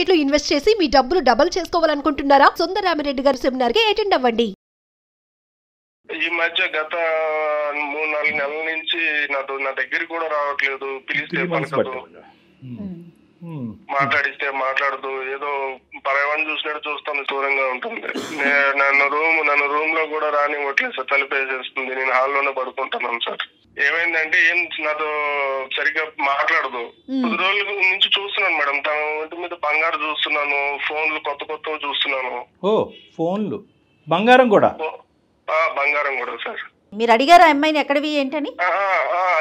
Market లో invest చేసి మీ డబ్బులు డబుల్ చేసుకోవాలనుకుంటున్నారా? సుందరరామిరెడ్డి గారి సెమినార్ కి అటెండ్ అవ్వండి. ఈ మధ్య గత 3-4 నెలల నుంచి నా దగ్గరికి కూడా రావట్లేదు. పిలిస్తే పలకదు, మాట్లాడిస్తే మాట్లాడదు, ఏదో పరవాన్ని చూసినట్టు చూస్తాను, దూరంగా ఉంటుంది. నన్ను రూమ్ లో కూడా రానివ్వట్లేదు సార్, తలుపేసేస్తుంది. నేను హాల్లోనే పడుకుంటున్నాను సార్. ఏమైందంటే ఏం నాతో సరిగ్గా మాట్లాడదు. 10 రోజుల నుంచి చూస్తున్నాను మేడం, తన ఒంటి మీద బంగారు చూస్తున్నాను, ఫోన్లు కొత్త చూస్తున్నాను. ఓ ఫోన్లు, బంగారం కూడా? బంగారం కూడా సార్. మీరు అడిగారా అమ్మాయిని ఎక్కడివి ఏంటని?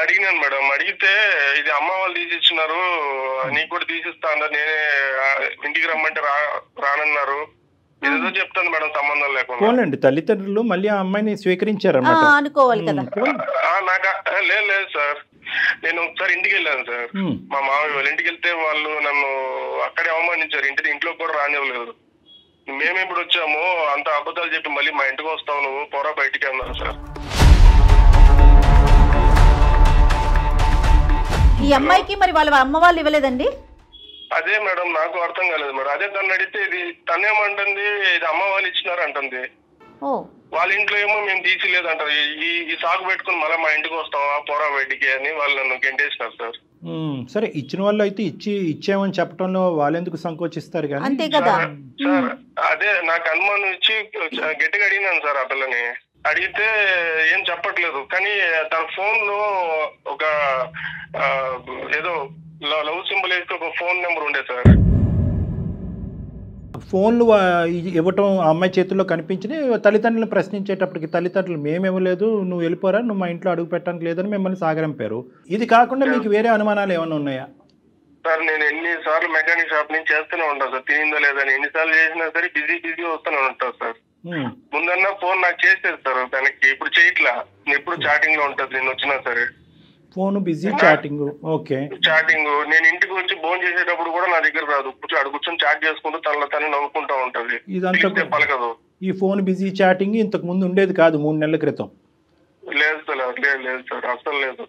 అడిగినాను మేడం. అడిగితే ఇది అమ్మ వాళ్ళు తీసిచ్చినారు, నీకు కూడా తీసిస్తా అన్నారు, నేనే ఇంటికి రమ్మంటే రానన్నారు. ఏదో చెప్తాను మేడం, సంబంధం లేకుండా. పోలండి, తల్లిదండ్రులు మళ్ళీ ఆ అమ్మాయిని స్వీకరించారన్నమాట అనుకోవాలి కదా. లేదు సార్, నేను ఒకసారి ఇంటికి వెళ్ళాను సార్. మా మామయ్య వాళ్ళ ఇంటికి వెళ్తే వాళ్ళు నన్ను అక్కడే అవమానించారు, ఇంట్లో కూడా రానివ్వలేదు. మేము ఇప్పుడు వచ్చాము, అంత అబద్ధాలు చెప్పి మళ్ళీ మా ఇంటికి వస్తావు నువ్వు, పోరా బయటికి అన్నారు సార్. ఈ అమ్మాయికి మరి వాళ్ళ అమ్మ వాళ్ళు ఇవ్వలేదండి? అదే మేడం నాకు అర్థం కాలేదు మేడం. అదే తను అడిగితే ఇది తనేమంటుంది, ఇది అమ్మ వాళ్ళు ఇచ్చినారు అంటుంది. వాళ్ళ ఇంట్లో ఏమో మేము తీసిలేదు అంటారు. ఈ సాగు పెట్టుకుని మళ్ళీ మా ఇంటికి వస్తావా, పోరా బయటికి అని వాళ్ళు నన్ను గెంటేసినారు సార్. సరే, ఇచ్చిన వాళ్ళు అయితే ఇచ్చామని చెప్పడంలో వాళ్ళెందుకు సంకోచిస్తారు కానీ. అంతే కదా సార్. అదే నాకు అనుమానం ఇచ్చి గట్టిగా అడిగినాను సార్ ఆ పిల్లని. అడిగితే ఏం చెప్పట్లేదు, కానీ తన ఫోన్ లో ఒక ఏదో లవ్ సింబల్ వేస్తే ఒక ఫోన్ నెంబర్ ఉండే సార్. ఫోన్లు ఇవ్వటం ఆ అమ్మాయి చేతుల్లో కనిపించిన తల్లిదండ్రులను ప్రశ్నించేటప్పటికి తల్లిదండ్రులు మేము ఇవ్వలేదు, నువ్వు వెళ్ళిపోరా, నువ్వు మా ఇంట్లో అడుగు పెట్టడానికి లేదని మిమ్మల్ని సాగరంపారు. ఇది కాకుండా మీకు వేరే అనుమానాలు ఏమైనా ఉన్నాయా? సార్ నేను ఎన్నిసార్లు మెకానిక్ షాప్ నుంచి చేస్తూనే ఉంటాను సార్, తినిందో లేదని. ఎన్నిసార్లు చేసినా సరే బిజీ వస్తూనే ఉంటాను సార్. ముందన్నా ఫోన్ నాకు చేసేది సార్, తనకి ఇప్పుడు చేయట్లా, ఎప్పుడు చాటింగ్ లో ఉంటుంది. నేను వచ్చినా సరే phone busy, chatting. Okay, chatting. నేను ఇంటికి వచ్చి ఫోన్ చేసేటప్పుడు కూడా నా దగ్గర రాదు, కూర్చొని చాట్ చేసుకుంటూ తనలో నవ్వుకుంటా ఉంటది. ఇదంతా పలకదు. ఈ ఫోన్ బిజీ చాటింగ్ ఇంతకు ముందు ఉండేది కాదు 3 నెలల క్రితం? లేదు సార్, అసలు లేదు.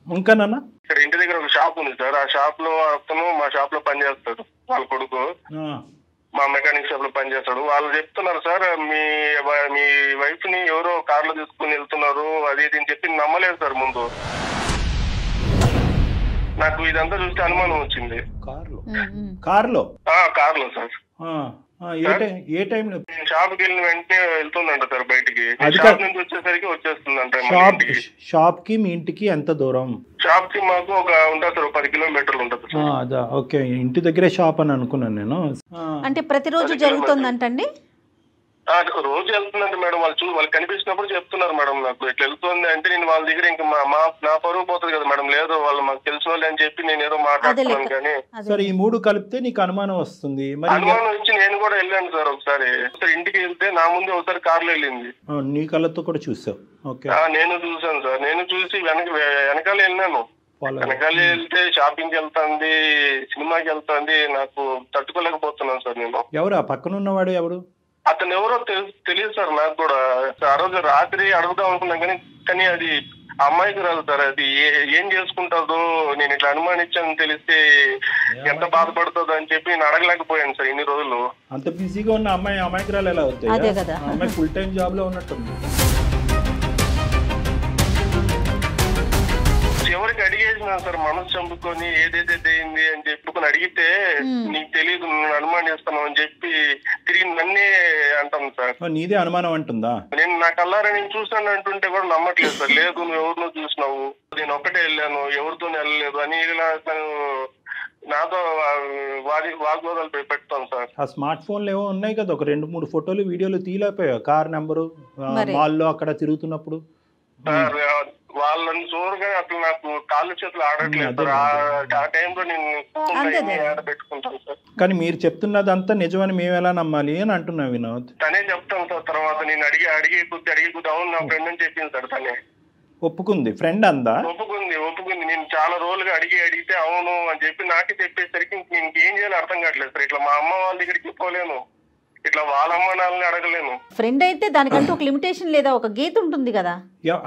ఇంకా నాన్న, ఇక్కడ ఇంటి దగ్గర ఒక షాప్ ఉంది సార్, ఆ షాప్ లో అతను మా షాప్ లో పనిచేస్తాడు, వాళ్ళ కొడుకు మా మెకానిక్ షాప్ లో పనిచేస్తాడు. వాళ్ళు చెప్తున్నారు సార్, మీ వైఫ్ ని ఎవరో కార్ లో తీసుకుని వెళ్తున్నారు, అది ఇది అని చెప్పి నమ్మలేదు సార్ ముందు. నాకు ఇదంతా చూస్తే అనుమానం వచ్చింది. కార్లో సార్. ఏ టైంలో? షాప్ కి వెళ్ళిన వెంటనే వెళ్తుందంట సార్ బయటికి. షాప్ నుంచి వచ్చేసరికి వచ్చేస్తుందంట. షాప్ కి మీ ఇంటికి ఎంత దూరం? షాప్ కి మాకు ఒక ఉంటుంది సార్, 10 కిలోమీటర్లు ఉంటుంది సార్. అదా, ఓకే. ఇంటి దగ్గరే షాప్ అని అనుకున్నాను నేను. అంటే ప్రతిరోజు జరుగుతుందంటండి? రోజు వెళ్తుందంటే మేడం, వాళ్ళు కనిపించినప్పుడు చెప్తున్నారు మేడం నాకు ఇట్లా వెళ్తుంది అంటే. నేను వాళ్ళ దగ్గర ఇంకా నా పరువు పోతుంది కదా మేడం. లేదు, వాళ్ళు మాకు తెలిసిన వాళ్ళు అని చెప్పి నేను ఏదో మాట్లాడుతున్నాను. కానీ సరే, ఈ 3 కలిపితే నీకు అనుమానం వస్తుంది. అనుమానం వచ్చి నేను కూడా వెళ్ళాను సార్. ఒకసారి ఇంటికి వెళ్తే నా ముందు ఒకసారి కార్లో వెళ్ళింది. నీ కళ్ళతో కూడా చూసావు? ఓకే. నేను చూసాను సార్. నేను చూసి వెనకాల వెళ్ళినాను. వెనకాల వెళ్తే షాపింగ్కి వెళ్తాంది, సినిమాకి వెళ్తాంది. నాకు తట్టుకోలేకపోతున్నాను సార్ నేను. ఎవరు ఆ పక్కన ఉన్నవాడు? ఎవరు అతను? ఎవరో తెలియదు సార్ నాకు కూడా. ఆ రోజు రాత్రి అడుగుదాం అనుకున్నాం కానీ అది అమ్మాయికి రాదు సార్. అది ఏం చేసుకుంటుందో, నేను ఇట్లా అనుమానించాను తెలిస్తే ఎంత బాధపడుతుందో అని చెప్పి నేను అడగలేకపోయాను సార్ ఇన్ని రోజులు. అంత బిజీగా ఉన్న అమ్మాయికి రాలు ఎలా అవుతాయి? అమ్మాయి ఫుల్ టైం జాబ్ లో ఉన్నట్టుంది. ఎవరికి అడిగేసినా సార్, మనసు చంపుకొని ఏదైతే అయింది అని చెప్పుకొని అడిగితే నీకు తెలియదు, నేను అనుమానిస్తున్నావు అని చెప్పి తిరిగి నన్నే అంటాను సార్. నీదే అనుమానం అంటుందా? నేను నా కల్లారా నేను చూసాను అంటుంటే కూడా నమ్మట్లేదు సార్. లేదు, నువ్వు ఎవరినో చూసినావు, నేను ఒక్కటే వెళ్ళాను, ఎవరితో వెళ్ళలేదు అని నాతో వాగ్వాదాలు పెడతాను సార్. ఆ స్మార్ట్ ఫోన్లు ఏవో ఉన్నాయి కదా, ఒక 2-3 ఫోటోలు వీడియోలు తీయలేకపోయావు? కార్ నెంబరు, మాల్లో అక్కడ తిరుగుతున్నప్పుడు. వాళ్ళని చూడగా అసలు నాకు కాళ్ళు చేతులు ఆడట్లేదు. ఆ టైంలో నేను పెట్టుకుంటాను సార్. కానీ మీరు చెప్తున్నదంతా నిజమని మేము ఎలా నమ్మాలి అని అంటున్నా వినోద్. తనే చెప్తాను సార్. తర్వాత నేను అడిగి కొద్ది అవును నా ఫ్రెండ్ అని చెప్పింది సార్. తనే ఒప్పుకుంది. ఫ్రెండ్ అందా? ఒప్పుకుంది. నేను చాలా రోజులుగా అడిగితే అవును అని చెప్పి నాకే చెప్పేసరికి నేను ఏం చేయాలో అర్థం కావట్లేదు సార్. ఇట్లా మా అమ్మ వాళ్ళ దగ్గరికి పోలేను, ఇట్లా వాళ్ళ అమ్మ నాన్నని అడగలేను. ఫ్రెండ్ అయితే దానికంటూ ఒక లిమిటేషన్ లేదా, ఒక గీత ఉంటుంది కదా.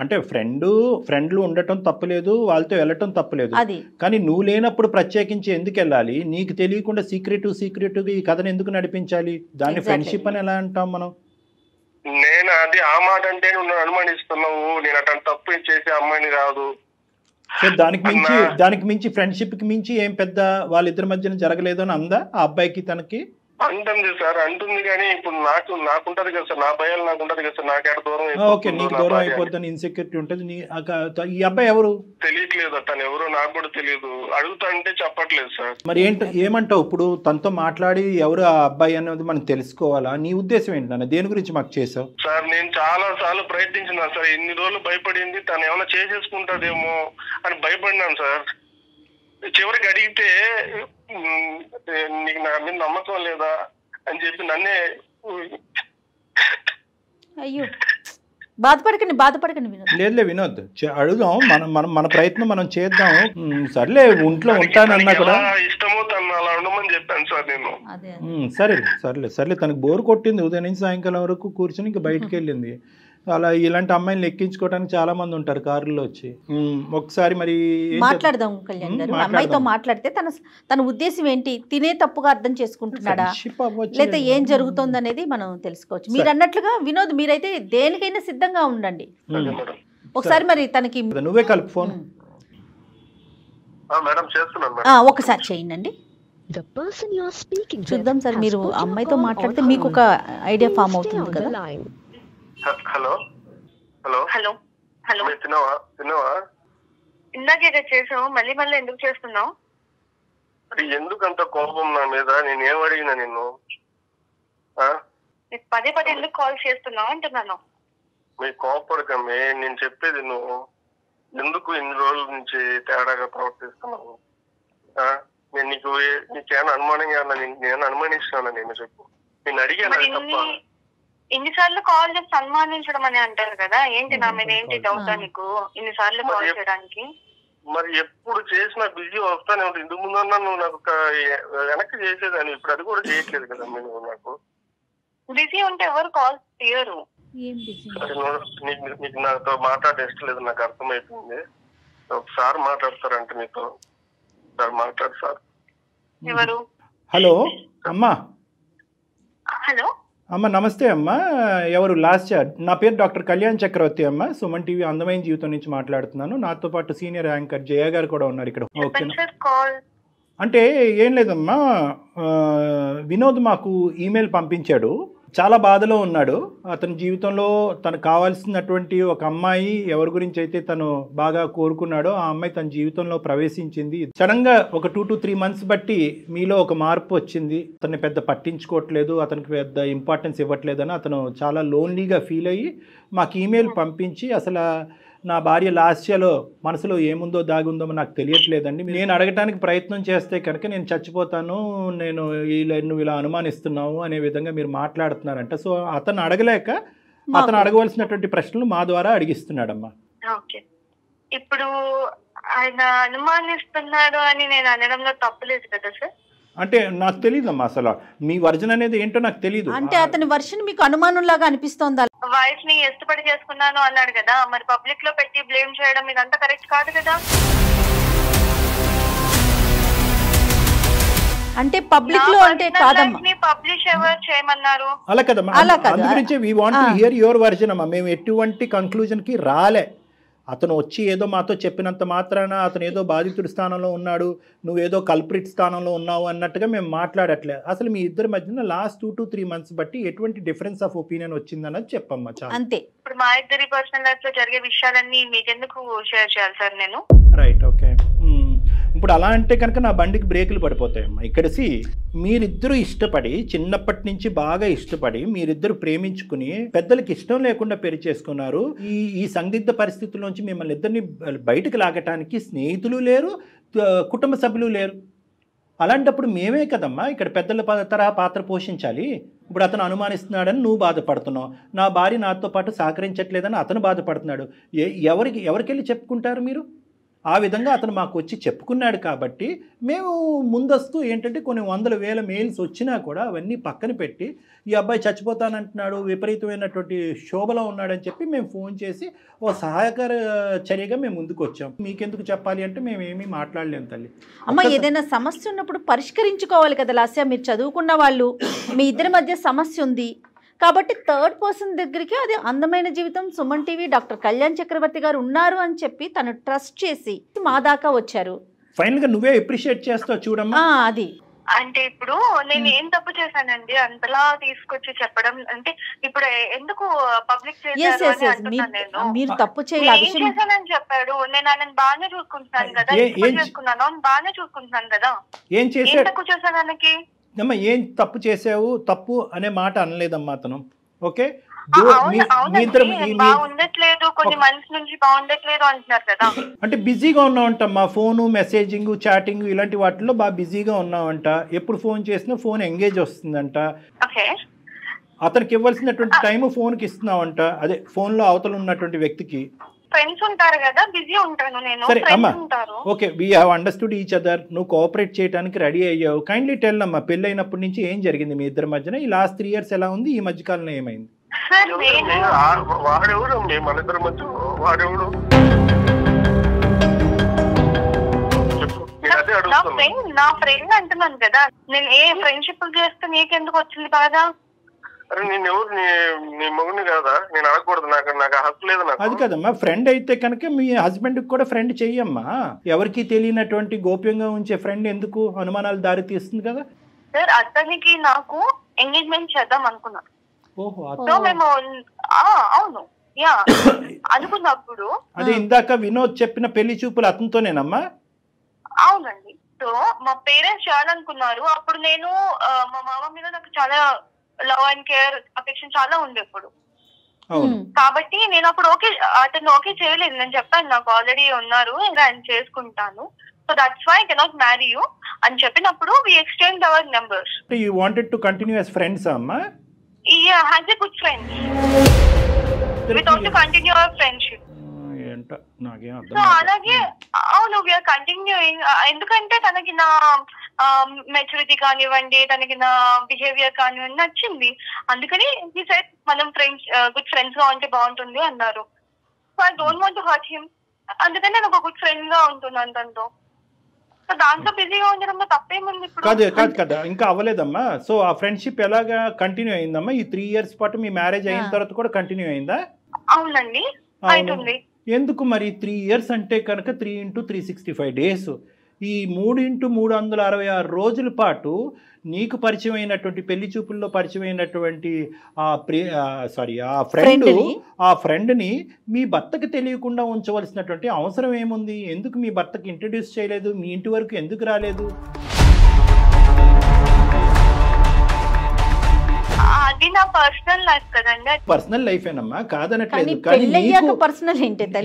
అంటే ఫ్రెండ్లు ఉండటం తప్పులేదు, వాళ్ళతో వెళ్ళటం తప్పులేదు. అది కానీ నువ్వు లేనప్పుడు ప్రత్యేకించి ఎందుకు వెళ్ళాలి? నీకు తెలియకుండా సీక్రెటివ్ ఈ కథను ఎందుకు నడిపించాలి? దాన్ని ఫ్రెండ్షిప్ అని ఎలా అంటాం మనం? నేను అది ఆ మాట అంటే నువ్వు అనుమానిస్తున్నావు, నేను అటు తప్పు చేసే అమ్మాయిని కాదు. సో దానికి మించి ఫ్రెండ్షిప్ కి మించి ఏం పెద్ద వాళ్ళిద్దరి మధ్యన జరగలేదు అని అందా ఆ అబ్బాయికి తనకి? అంటుంది సార్, అంటుంది. కానీ ఇప్పుడు నాకుంటది కదా సార్, నా భయాలు నాకుంటది కదా సార్. నాకేట దూరం ఓకే, నీకు దూరం అయిపోద్దని ఇన్సెక్యూరిటీ ఉంటుంది. ఈ అబ్బాయి ఎవరు తెలియట్లేదు, తను ఎవరో నాకు కూడా తెలియదు. అడుగుతా అంటే చెప్పట్లేదు సార్. మరి ఏమంటావు ఇప్పుడు? తనతో మాట్లాడి ఎవరు ఆ అబ్బాయి అనేది మనం తెలుసుకోవాలా? నీ ఉద్దేశం ఏంటి నాన్న? దేని గురించి మాకు చేసావు? సార్ నేను చాలా సార్లు ప్రయత్నించినా సార్. ఇన్ని రోజులు భయపడింది తను ఏమైనా చేసేసుకుంటాదేమో అని భయపడినాను సార్. చివరికి అడిగితే నీకు నా మీద నమ్మకం లేదా అని చెప్పి నన్నే. అయ్యో, బాధపడకండి వినోద్. లేదులే వినోద్, అడుగుదాం, మన ప్రయత్నం మనం చేద్దాం. సర్లే, ఒంట్లో ఉంటానన్నా కూడా ఇష్టమో తను అలా ఉండమని చెప్పాను సార్ నేను. సర్లే తనకు బోర్ కొట్టింది, ఉదయం నుంచి సాయంకాలం వరకు కూర్చొని ఇంకా బయటకు వెళ్ళింది. అలా ఇలాంటి అమ్మాయిని ఎక్కించుకోవడానికి చాలా మంది ఉంటారు కారులో వచ్చి. ఒకసారి మరి మాట్లాడదాం కళ్యాణ్ గారు. అమ్మాయితో మాట్లాడితే తన ఉద్దేశం ఏంటి, తినే తప్పుగా అర్థం చేసుకుంటున్నాడా లేదా ఏం జరుగుతుంది అనేది మనం తెలుసుకోవచ్చు. మీరు అన్నట్లుగా వినోద్, మీరైతే దేనికైనా సిద్ధంగా ఉండండి. ఒకసారి మరి తనకి నువ్వే కలుపు ఫోన్. ఒకసారి చేయండి. చూద్దాం సార్, మీరు అమ్మాయితో మాట్లాడితే మీకు ఒక ఐడియా ఫామ్ అవుతుంది కదా. హలో హలో హలో హలో, తిన్నావా? ఇందాకే చేసావు, మళ్ళీ ఎందుకు చేస్తున్నావు? ఎందుకంత కోపం నా మీద? నేనేం అడిగినా నిన్ను? పదే ఎందుకు కాల్ చేస్తున్నావు అంటున్నాను. మీ కోపడకమే, నేను చెప్పేది నువ్వు ఎందుకు ఇన్ని రోజుల నుంచి తేడాగా ప్రవర్తిస్తున్నావు? నేను నీకేమైనా అనుమానంగా నేను అనుమానిస్తున్నాను? నేను చెప్పు, నేను అడిగాను తప్ప. ఇన్నిసార్లు కాల్ చేసి సన్మానించడం అని అంటారు కదా, ఏంటి నా మీద ఏంటి డౌటా నీకు ఇన్నిసార్లు కాల్ చేయడానికి? మరి ఎప్పుడు చేసినా బిజీ వస్తానే ఉంటుంది. ఇందుకు ముందన్నా నువ్వు నాకు వెనక్కి చేసేదాన్ని, ఇప్పుడు అది కూడా చేయట్లేదు కదా నువ్వు. నాకు బిజీ ఉంటే ఎవరు కాల్ తీయరు. నీకు నాతో మాట్లాడే ఇష్టం లేదు, నాకు అర్థమైపోయింది. ఒకసారి మాట్లాడతారంటే నీతో సార్ మాట్లాడు సార్. ఎవరు? హలో అమ్మా. హలో అమ్మ, నమస్తే అమ్మ. ఎవరు? లాస్ట్ నా పేరు డాక్టర్ కళ్యాణ్ చక్రవర్తి అమ్మ. సుమన్ టీవీ అందమైన జీవితం నుంచి మాట్లాడుతున్నాను. నాతో పాటు సీనియర్ యాంకర్ జయ గారు కూడా ఉన్నారు ఇక్కడ. ఓకేనా? అంటే ఏం లేదమ్మా, వినోద్ మాకు ఈమెయిల్ పంపించాడు. చాలా బాధలో ఉన్నాడు. అతని జీవితంలో తనకు కావాల్సినటువంటి ఒక అమ్మాయి ఎవరి గురించి అయితే తను బాగా కోరుకున్నాడో ఆ అమ్మాయి తన జీవితంలో ప్రవేశించింది. సడన్గా ఒక 2 to 3 months బట్టి మీలో ఒక మార్పు వచ్చింది. అతన్ని పెద్ద పట్టించుకోవట్లేదు, అతనికి పెద్ద ఇంపార్టెన్స్ ఇవ్వట్లేదని అతను చాలా లోన్లీగా ఫీల్ అయ్యి మాకు ఈమెయిల్ పంపించి, అసలు నా భార్య లాస్యలో మనసులో ఏముందో దాగి ఉందో నాకు తెలియట్లేదండి, నేను అడగటానికి ప్రయత్నం చేస్తే కనుక నేను చచ్చిపోతాను, నువ్వు ఇలా అనుమానిస్తున్నావు అనే విధంగా మీరు మాట్లాడుతున్నారంట. సో అతను అడగలేక అతను అడగవలసినటువంటి ప్రశ్నలు మా ద్వారా అడిగిస్తున్నాడమ్మా. ఇప్పుడు ఆయన అనుమానిస్తున్నాడు అని నేను అనడంలో తప్పులేదు కదా సార్? అంటే నాకు తెలియదమ్మా, అసలు మీ వర్జన్ అనేది ఏంటో నాకు తెలియదు. అంటే అతని వర్షన్ మీకు అనుమానం లాగా అనిపిస్తోందా? వైఫ్ ని ఇష్టపడి చేసుకున్నాను అన్నాడు కదా, మరి పబ్లిక్ లో పెట్టి బ్లేమ్ చేయడం ఇదంతా కరెక్ట్ కాదు కదా? అంటే పబ్లిక్ లో అంటే కాదమ్మా, పబ్లిష్ ఎవరు చేయమన్నారు? అలా కదమ్మా, అందు గురించి we want to hear your version అమ్మా. మేము ఎటువంటి కంక్లూజన్ కి రాలే. అతను వచ్చి ఏదో మాతో చెప్పినంత మాత్రాన అతను ఏదో బాధితుడి స్థానంలో ఉన్నాడు, నువ్వేదో కల్ప్రిట్ స్థానంలో ఉన్నావు అన్నట్టుగా మేము మాట్లాడట్లేదు. అసలు మీ ఇద్దరి మధ్యన లాస్ట్ 2 to 3 months బట్టి ఎటువంటి డిఫరెన్స్ ఆఫ్ ఒపీనియన్ వచ్చిందన్నది చెప్పమ్మా. చాలా అంతే. ఇప్పుడు మా ఇద్దరి పర్సనల్ లైఫ్ లో జరిగే విషయాలన్నీ మీకెందుకు షేర్ చేయాలి సార్ నేను? Right, okay. ఇప్పుడు అలా అంటే కనుక నా బండికి బ్రేకులు పడిపోతాయమ్మా. ఇక్కడసి మీరిద్దరూ ఇష్టపడి, చిన్నప్పటి నుంచి బాగా ఇష్టపడి, మీరిద్దరు ప్రేమించుకుని పెద్దలకి ఇష్టం లేకుండా పెళ్లి చేసుకున్నారు. ఈ సందిగ్ధ పరిస్థితుల్లోంచి మిమ్మల్ని ఇద్దరిని బయటకు లాగటానికి స్నేహితులు లేరు, కుటుంబ సభ్యులు లేరు. అలాంటప్పుడు మేమే కదమ్మా ఇక్కడ పెద్దల తరహా పాత్ర పోషించాలి. ఇప్పుడు అతను అనుమానిస్తున్నాడని నువ్వు బాధపడుతున్నావు, నా భార్య నాతో పాటు సహకరించట్లేదని అతను బాధపడుతున్నాడు. ఎవరికి వెళ్ళి చెప్పుకుంటారు మీరు? ఆ విధంగా అతను మాకు వచ్చి చెప్పుకున్నాడు కాబట్టి మేము ముందస్తు ఏంటంటే కొన్ని వందల వేల మెయిల్స్ వచ్చినా కూడా అవన్నీ పక్కన పెట్టి ఈ అబ్బాయి చచ్చిపోతానంటున్నాడు, విపరీతమైనటువంటి శోభలో ఉన్నాడని చెప్పి మేము ఫోన్ చేసి ఓ సహాయకర చర్యగా మేము ముందుకు వచ్చాం. మీకెందుకు చెప్పాలి అంటే మేము ఏమీ మాట్లాడలేము తల్లి. అమ్మ ఏదైనా సమస్య ఉన్నప్పుడు పరిష్కరించుకోవాలి కదా లాస్య. మీరు చదువుకున్న వాళ్ళు, మీ ఇద్దరి మధ్య సమస్య ఉంది కాబట్టి థర్డ్ పర్సన్ దగ్గరికి అది అందమైన జీవితం సుమన్ టీవీ డాక్టర్ కళ్యాణ్ చక్రవర్తి గారు ఉన్నారు అని చెప్పి తను ట్రస్ట్ చేసి మా దాకా వచ్చారు. ఫైనల్ గా నువ్వే అప్రిషియేట్ చేస్తావు చూడమ్మా. అది అంటే ఇప్పుడు నేను ఏం తప్పు చేశానండి అంతలా తీసుకొచ్చి చెప్పడం? అంటే ఇప్పుడు ఎందుకు పబ్లిక్ మీరు తప్పు చేయాలని చెప్పాడు. నేను ఆయన బాగానే చూసుకుంటున్నాను కదా, చేసుకున్నాను బాగానే చూసుకుంటున్నాను కదా. ఏం చేశాడు? తక్కువ చేశాను ఆయనకి. అమ్మా ఏం తప్పు చేసావు? తప్పు అనే మాట అనలేదమ్మా అతను. ఓకే బాగుండట్లేదు, కొన్ని మంత్స్ నుంచి బాగుండట్లేదు అంటున్నారు కదా. అంటే బిజీగా ఉన్నావంటమ్మా, ఫోను మెసేజింగ్ చాటింగ్ ఇలాంటి వాటిలో బాగా బిజీగా ఉన్నావంట. ఎప్పుడు ఫోన్ చేసినా ఫోన్ ఎంగేజ్ వస్తుందంట. అతనికి ఇవ్వాల్సినటువంటి టైం ఫోన్కి ఇస్తున్నావంట, అదే ఫోన్లో అవతల ఉన్నటువంటి వ్యక్తికి. ఫ్రెండ్స్ ఉంటారు కదా, బిజీ ఉంటాను నేను. సరే అమ్మా, okay, we have understood each other. నువ్వు కోఆపరేట్ చేయడానికి రెడీ అయ్యావు. కైండ్లీ టెల్ అమ్మా, పెళ్ళి అయినప్పటి నుంచి ఏం జరిగింది మీ ఇద్దరి మధ్యన? ఈ లాస్ట్ 3 years ఎలా ఉంది? ఈ మధ్యకాలంలో ఏమైంది? వాడెవడు మన ఇద్దరి మధ్య వాడెవడు? నా ఫ్రెండ్ అంటున్నాను కదా, నేను ఏ ఫ్రెండ్షిప్ చేస్తే నీకెందుకు వచ్చింది బాగా? అరే నేను ఎవరు? నీ మొగుడిని కాదా? నేను అడగకూడదు, నాకు హక్కు లేదు. అది కదమ్మా, ఫ్రెండ్ అయితే కనుక మీ హస్బెండ్ కూడా ఫ్రెండ్ చెయ్యమ్మా. ఎవరికి తెలియనటువంటి గోప్యంగా ఉంచే ఫ్రెండ్ ఎందుకు అనుమానాలు దారి తీస్తుంది కదా. సార్ అతనికి నాకు ఎంగేజ్మెంట్ చేద్దాం అనుకున్నా. మేము అవును అనుకున్నప్పుడు అదే ఇందాక వినోద్ చెప్పిన పెళ్లి చూపులు అతనితోనేనమ్మా? అవునండి. సో మా పేరెంట్స్ చేయాలనుకున్నారు. అప్పుడు నేను మా మామ మీద నాకు చాలా లవ్ అండ్ కేర్ అఫెక్షన్ చాలా ఉంది ఇప్పుడు. కాబట్టి నేను అప్పుడు అతను ఓకే చేయలేదు. నేను చెప్పాను నాకు ఆల్రెడీ ఉన్నారు, ఇంకా ఆయన చేసుకుంటాను, so that's why I cannot marry you అని చెప్పినప్పుడు we exchange our numbers. You wanted to continue as friends అమ్మా? Ya, as a good friends. We want to continue our friendship. So అలాగే అవును, వీఆర్ కంటిన్యూయింగ్. ఎందుకంటే తనకి నా maturity కానివ్వండి, తనకి నా బిహేవియర్ కానివ్వండి నచ్చింది. అందుకని ఈ సైడ్ మనం ఫ్రెండ్స్ గుడ్ ఫ్రెండ్స్ గా ఉంటే బాగుంటుంది అన్నారు. So I don't want to hurt him. అందుకని నేను ఒక గుడ్ ఫ్రెండ్ గా ఉంటున్నాను తనతో. సో దాంట్లో బిజీగా ఉండడంలో తప్పేముంది? ఇప్పుడు కదా ఇంకా అవ్వలేదమ్మా. సో ఆ ఫ్రెండ్షిప్ ఎలాగా కంటిన్యూ అయిందమ్మా? ఈ 3 years పాటు మీ మ్యారేజ్ అయిన తర్వాత కూడా కంటిన్యూ అయిందా? అవునండి, అవుతుంది. ఎందుకు మరి 3 years అంటే కనుక 3 into 365 days, ఈ 3 into 366 రోజుల పాటు నీకు పరిచయం అయినటువంటి పెళ్లి చూపుల్లో పరిచయం అయినటువంటి ఆ ఫ్రెండ్ని మీ భర్తకి తెలియకుండా ఉంచవలసినటువంటి అవసరం ఏముంది? ఎందుకు మీ భర్తకి ఇంట్రడ్యూస్ చేయలేదు? మీ ఇంటి వరకు ఎందుకు రాలేదు? అది నా పర్సనల్ లైఫ్ కదండి. పర్సనల్ లైఫ్ ఏనమ్మా, కాదనట్లేదు. కానీ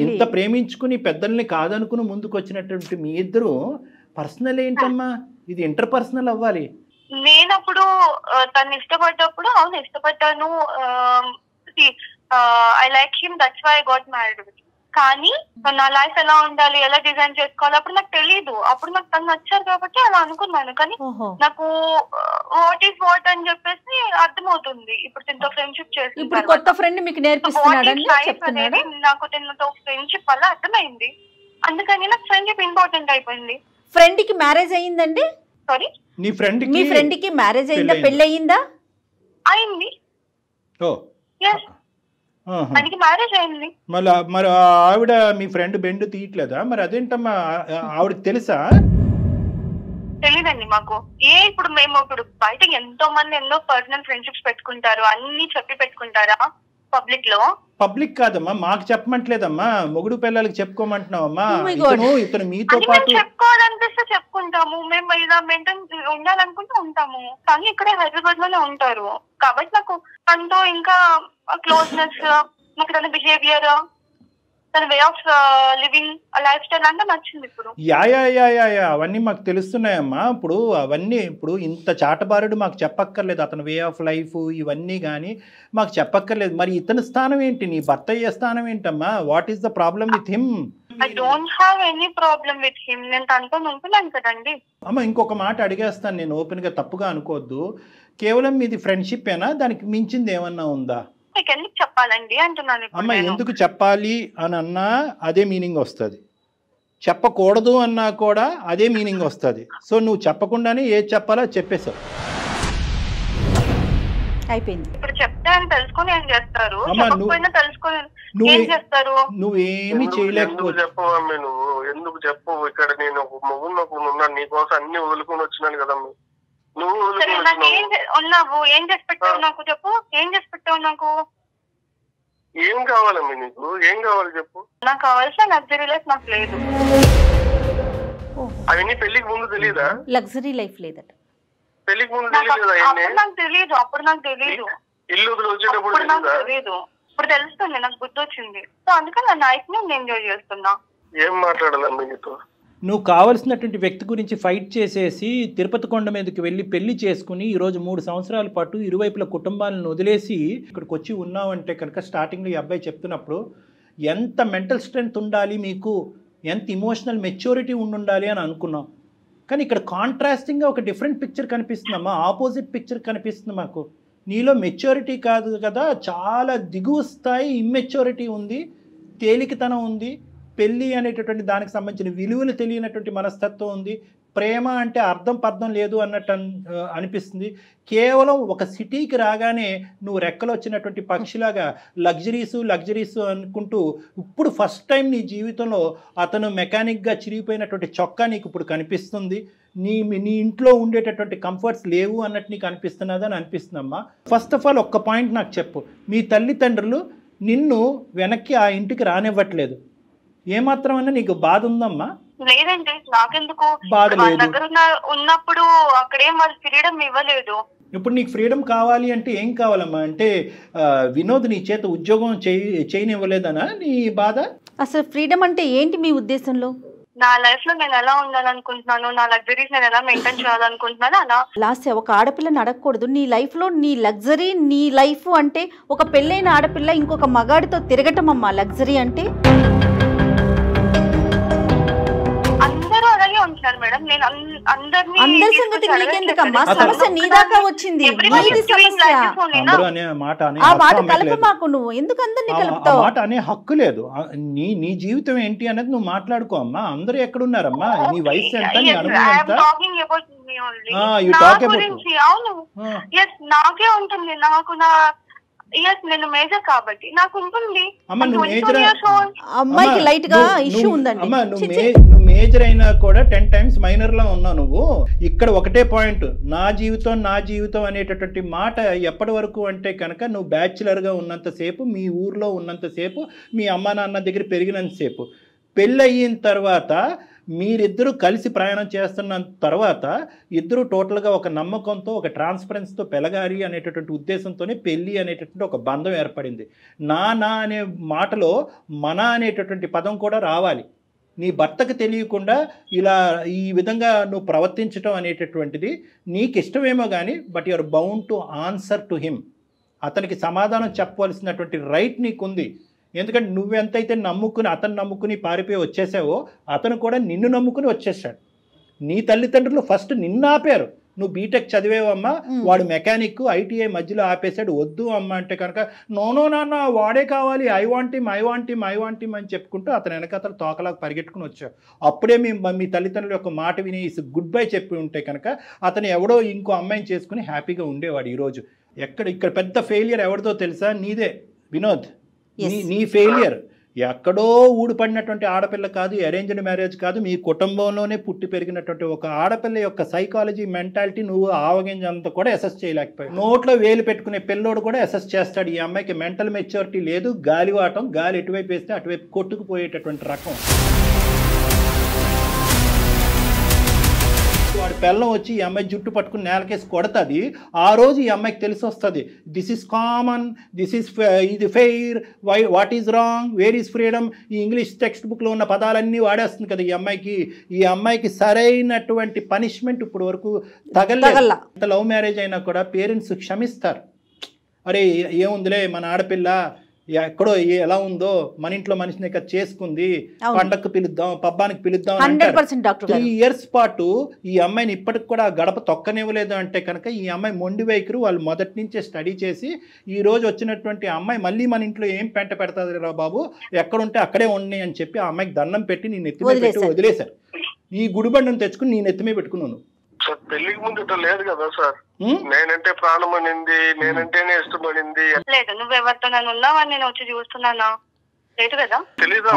ఇంత ప్రేమించుకుని పెద్దల్ని కాదనుకుని ముందుకు వచ్చినటువంటి మీ ఇద్దరు పర్సనల్ ఏంటమ్మా? ఇది ఇంటర్ పర్సనల్ అవ్వాలి. నేనప్పుడు తను ఇష్టపడ్డప్పుడు అవును ఇష్టపడ్డాను, I like him, that's why I got married with. కానీ నా లైఫ్ ఎలా ఉండాలి, ఎలా డిజైన్ చేసుకోవాలి అప్పుడు నాకు తెలియదు. అప్పుడు నాకు తను నచ్చారు కాబట్టి అలా అనుకున్నాను. కానీ నాకు వాట్ ఈస్ వాట్ అని చెప్పేసి అర్థమవుతుంది ఇప్పుడు తనతో ఫ్రెండ్షిప్ చేసి. కొత్త ఫ్రెండ్ మీకు నేర్పిస్తున్నాడని చెప్తున్నాడు. నాకు తనతో ఫ్రెండ్షిప్ వల్ల అర్థమైంది. అందుకని నాకు ఫ్రెండ్షిప్ ఇంపార్టెంట్ అయిపోయింది. ఫ్రెండ్ కి మ్యారేజ్ అయ్యిందండి? సారీ, మీ ఫ్రెండ్ కి మ్యారేజ్ అయిందా? పెళ్లి అయ్యిందా? అయింది. ఆయనకి మ్యారేజ్ అయింది. మరి ఆవిడ మీ ఫ్రెండ్ బెండ్ తీయట్లేదా? మరి అదేంటమ్మా, ఆవిడకి తెలుసా? తెలీదండి మాకు. ఇప్పుడు మేము ఇప్పుడు బయట ఎంతో మంది ఎన్నో పర్సనల్ ఫ్రెండ్షిప్స్ పెట్టుకుంటారు, అన్ని చెప్పి పెట్టుకుంటారా పబ్లిక్ లో? పబ్లిక్ కాదమ్మా, మాకు చెప్పమంటలేదమ్మా, మొగుడు పిల్లలకి చెప్పుకోమంటున్నావమ్మా. ఇతను మీతో పాటు చెప్పుకోవాలనిపిస్తే చెప్పుకుంటాము. మేము ఇలా మెయింటైన్ ఉండాలనుకుంటే ఉంటాము. కానీ ఇక్కడే హైదరాబాద్ లోనే ఉంటారు కాబట్టి నాకు తనతో ఇంకా క్లోజ్నెస్, నాకు తన బిహేవియర్, తన way of living, life style అంతా నచ్చింది. ఇప్పుడు అవన్నీ మాకు తెలుస్తున్నాయమ్మా. ఇప్పుడు అవన్నీ ఇప్పుడు ఇంత చాటబారుడు మాకు చెప్పక్కర్లేదు. అతని వే ఆఫ్ లైఫ్ ఇవన్నీ కానీ మాకు చెప్పక్కర్లేదు. మరి ఇతని స్థానం ఏంటి? నీ భర్త అయ్యే స్థానం ఏంటమ్మా? What is the problem with him? I don't have any problem with him. నేను తనతో ఉంటున్నాను కదండి. అమ్మ ఇంకొక మాట అడిగేస్తాను నేను, ఓపెన్ గా తప్పుగా అనుకోవద్దు. కేవలం మీది ఫ్రెండ్షిప్ ఏనా, దానికి మించింది ఏమన్నా ఉందా? మీకు ఎందుకు చెప్పాలండి అంటున్నాను. అమ్మ ఎందుకు చెప్పాలి అని అన్నా అదే మీనింగ్ వస్తుంది, చెప్పకూడదు అన్నా కూడా అదే మీనింగ్ వస్తుంది. సో నువ్వు చెప్పకుండానే ఏది చెప్పాలో చెప్పేశావు, అయిపోయింది. ఇప్పుడు చెప్తే అని తెలుసుకొని ఏం చేస్తారు, చెప్పకపోయినా తెలుసుకొని ఏం చేస్తారు? నువ్వేమి చేయలేకపోతే చెప్పవా నువ్వు? ఎందుకు చెప్పవు? ఇక్కడ నేను ఒక మొగుడు ఉన్నాను, నీకోసం అన్ని వదులుకొని వచ్చినాను కదమ్మా. నువ్వు ఉన్నావు, ఏం చేసి పెట్టావు నాకు చెప్పు. ఏం చేసి పెట్టావు నాకు? ఏం కావాలమ్మా నీకు? ఏం కావాలి చెప్పు. నాకు కావాల్సిన లగ్జరీ లైఫ్ నాకు లేదు. అవన్నీ పెళ్లికి ముందు తెలియదా? లగ్జరీ లైఫ్ లేదట. పెళ్లికి ముందు తెలియదు. నాకు తెలియదు, అప్పుడు నాకు తెలియదు. ఇల్లు వదిలి వచ్చేటప్పుడు నాకు తెలియదు, ఇప్పుడు తెలుస్తుంది, నాకు బుద్ధి వచ్చింది. సో అందుకని నా లైఫ్ ని నేను ఎంజాయ్ చేస్తున్నా. ఏం మాట్లాడాలమ్మా నీతో? నువ్వు కావలసినటువంటి వ్యక్తి గురించి ఫైట్ చేసేసి తిరుపతి కొండ మీదకి వెళ్ళి పెళ్లి చేసుకుని ఈరోజు 3 సంవత్సరాల పాటు ఇరువైపుల కుటుంబాలను వదిలేసి ఇక్కడికి వచ్చి ఉన్నావంటే కనుక స్టార్టింగ్లో ఈ అబ్బాయి చెప్తున్నప్పుడు ఎంత మెంటల్ స్ట్రెంగ్త్ ఉండాలి మీకు, ఎంత ఇమోషనల్ మెచ్యూరిటీ ఉండాలి అని అనుకున్నాం. కానీ ఇక్కడ కాంట్రాస్టింగ్గా ఒక డిఫరెంట్ పిక్చర్ కనిపిస్తుందమ్మా, ఆపోజిట్ పిక్చర్ కనిపిస్తుంది మాకు. నీలో మెచ్యూరిటీ కాదు కదా, చాలా దిగువ స్థాయి ఇమ్మెచ్యూరిటీ ఉంది, తేలికతనం ఉంది, పెళ్ళి అనేటటువంటి దానికి సంబంధించిన విలువలు తెలియనటువంటి మనస్తత్వం ఉంది, ప్రేమ అంటే అర్థం పర్థం లేదు అన్నట్టు అనిపిస్తుంది. కేవలం ఒక సిటీకి రాగానే నువ్వు రెక్కలు వచ్చినటువంటి పక్షిలాగా లగ్జరీస్ అనుకుంటూ ఇప్పుడు ఫస్ట్ టైం నీ జీవితంలో అతను మెకానిక్గా చిరిగిపోయినటువంటి చొక్కా నీకు ఇప్పుడు కనిపిస్తుంది. నీ ఇంట్లో ఉండేటటువంటి కంఫర్ట్స్ లేవు అన్నట్టు నీకు అనిపిస్తున్నదని అనిపిస్తుందమ్మా. ఫస్ట్ ఆఫ్ ఆల్ ఒక్క పాయింట్ నాకు చెప్పు, మీ తల్లిదండ్రులు నిన్ను వెనక్కి ఆ ఇంటికి రానివ్వట్లేదు, ఏమాత్రమన్నా నీకు బాధ ఉందమ్మా? లేదండి, నాకెందుకు బాధ లేదు. దగ్గర ఉన్నప్పుడు అక్కడేం వాళ్ళు ఫ్రీడమ్ ఇవ్వలేదు. ఇప్పుడు నీకు ఫ్రీడమ్ కావాలి అంటే ఏం కావాలమ్మా? అంటే వినోద్ నీ చేత ఉద్యోగం చేయనివ్వలేదనా నీ బాధ? అసలు ఫ్రీడమ్ అంటే ఏంటి మీ ఉద్దేశంలో? నా లైఫ్ లో నేను ఎలా ఉండాలనుకుంటున్నాను, నా లగ్జరీస్ నేను ఎలా మెయింటైన్ చేయాలనుకుంటున్నాను అలా. లాస్ట్ ఒక ఆడపిల్లని అడగకూడదు నీ లైఫ్ లో నీ లగ్జరీ, నీ లైఫ్ అంటే ఒక పెళ్ళైన ఆడపిల్ల ఇంకొక మగాడితో తిరగటం అమ్మా లగ్జరీ అంటే. ఉంటున్నారు మేడం, నేను అందరి సంగతి నీకెందుకమ్మా, సమస్య నీ దాకా వచ్చింది, ఆ మాట కలప మాకు. నువ్వు ఎందుకు అందరినీ కలుపుతావు? మాట అనే హక్కు లేదు. నీ జీవితం ఏంటి అనేది నువ్వు మాట్లాడుకో అమ్మా. అందరూ ఎక్కడున్నారమ్మా? నీ వయసు ఎంత, నీ అనుభవం ఎంత? నాకే ఉంటుంది, నాకు నా నేను మేజర్ కాబట్టి నాకు ఉంటుంది. అమ్మాయికి లైట్ గా ఇష్యూ ఉందండి. నువ్వు మేజర్ అయినా కూడా 10 times మైనర్ లా ఉన్నావు నువ్వు. ఇక్కడ ఒకటే పాయింట్, నా జీవితం అనేటటువంటి మాట ఎప్పటి వరకు అంటే కనుక నువ్వు బ్యాచులర్గా ఉన్నంతసేపు, మీ ఊర్లో ఉన్నంతసేపు, మీ అమ్మ నాన్న దగ్గర పెరిగినంతసేపు. పెళ్ళి అయిన తర్వాత మీరిద్దరూ కలిసి ప్రయాణం చేస్తున్న తర్వాత ఇద్దరు టోటల్గా ఒక నమ్మకంతో, ఒక ట్రాన్స్పరెన్స్తో పెరగాలి అనేటటువంటి ఉద్దేశంతోనే పెళ్ళి అనేటటువంటి ఒక బంధం ఏర్పడింది. నా అనే మాటలో మన అనేటటువంటి పదం కూడా రావాలి. నీ భర్తకు తెలియకుండా ఇలా ఈ విధంగా నువ్వు ప్రవర్తించడం అనేటటువంటిది నీకు ఇష్టమేమో కానీ, but you're bound to answer to him. అతనికి సమాధానం చెప్పవలసినటువంటి రైట్ నీకుంది. ఎందుకంటే నువ్వెంతైతే అతను నమ్ముకుని పారిపోయి వచ్చేసావో అతను కూడా నిన్ను నమ్ముకుని వచ్చేసాడు. నీ తల్లిదండ్రులు ఫస్ట్ నిన్ను ఆపారు. నువ్వు బీటెక్ చదివేవమ్మా, వాడు మెకానిక్, ఐటీఐ మధ్యలో ఆపేశాడు. వద్దు అమ్మ అంటే కనుక నో నాన్న వాడే కావాలి, ఐ వాంట్ హిమ్ అని చెప్పుకుంటూ అతను వెనక తోకలాగా పరిగెట్టుకుని వచ్చావు. అప్పుడే మీ తల్లిదండ్రుల యొక్క మాట విని గుడ్ బై చెప్పి ఉంటే కనుక అతను ఎవడో ఇంకో అమ్మాయిని చేసుకుని హ్యాపీగా ఉండేవాడు. ఈరోజు ఇక్కడ పెద్ద ఫెయిలియర్ ఎవరిదో తెలుసా? నీదే వినోద్. నీ ఫెయిలియర్ ఎక్కడో ఊడిపడినటువంటి ఆడపిల్ల కాదు, అరేంజ్డ్ మ్యారేజ్ కాదు, మీ కుటుంబంలోనే పుట్టి పెరిగినటువంటి ఒక ఆడపిల్ల యొక్క సైకాలజీ, మెంటాలిటీ నువ్వు ఆవగింజంతా కూడా అసెస్ చేయలేకపోయావు. నోట్లో వేలు పెట్టుకునే పిల్లోడు కూడా అసెస్ చేస్తాడు. ఈ అమ్మాయికి మెంటల్ మెచ్యూరిటీ లేదు, గాలివాటం, గాలి ఎటువైపు వేస్తే అటువైపు కొట్టుకుపోయేటటువంటి రకం. వాడి పిల్లం వచ్చి ఈ అమ్మాయి జుట్టు పట్టుకుని నేలకేసి కొడుతుంది. ఆ రోజు ఈ అమ్మాయికి తెలిసి వస్తుంది, దిస్ ఈజ్ కామన్, ఇది fair, what is wrong, where is freedom. ఈ ఇంగ్లీష్ టెక్స్ట్ బుక్లో ఉన్న పదాలన్నీ వాడేస్తుంది కదా ఈ అమ్మాయికి సరైనటువంటి పనిష్మెంట్ ఇప్పుడు వరకు తగల. లవ్ మ్యారేజ్ అయినా కూడా పేరెంట్స్ క్షమిస్తారు. అరే ఏముందిలే మన ఆడపిల్ల, ఎక్కడో ఎలా ఉందో మన ఇంట్లో మనిషిని ఇక్కడ చేసుకుంది, పండగకు పిలుద్దాం, పబ్బానికి పిలుద్దాం. 3 years పాటు ఈ అమ్మాయిని ఇప్పటికి కూడా గడప తొక్కనివ్వలేదు అంటే కనుక ఈ అమ్మాయి మొండి వైఖరి. వాళ్ళు మొదటి నుంచే స్టడీ చేసి ఈ రోజు వచ్చినటువంటి అమ్మాయి మళ్ళీ మన ఇంట్లో ఏం పెంట పెడతాది రా బాబు, ఎక్కడుంటే అక్కడే ఉన్నాయి అని చెప్పి ఆ అమ్మాయికి దండం పెట్టి నీ నెత్తిమే పెట్టి వదిలేశారు. ఈ గుడిబండను తెచ్చుకుని నీ నెత్తిమే పెట్టుకున్నాను. సార్ పెళ్లికి ముందు ఇట్లా లేదు కదా సార్. నేనంటే ప్రాణం అనింది, నేనంటేనే ఇష్టపడింది. లేదు, నువ్వెవరితో నన్ను ఉన్నావని నేను వచ్చి చూస్తున్నానా? లేదు కదా. తెలీదు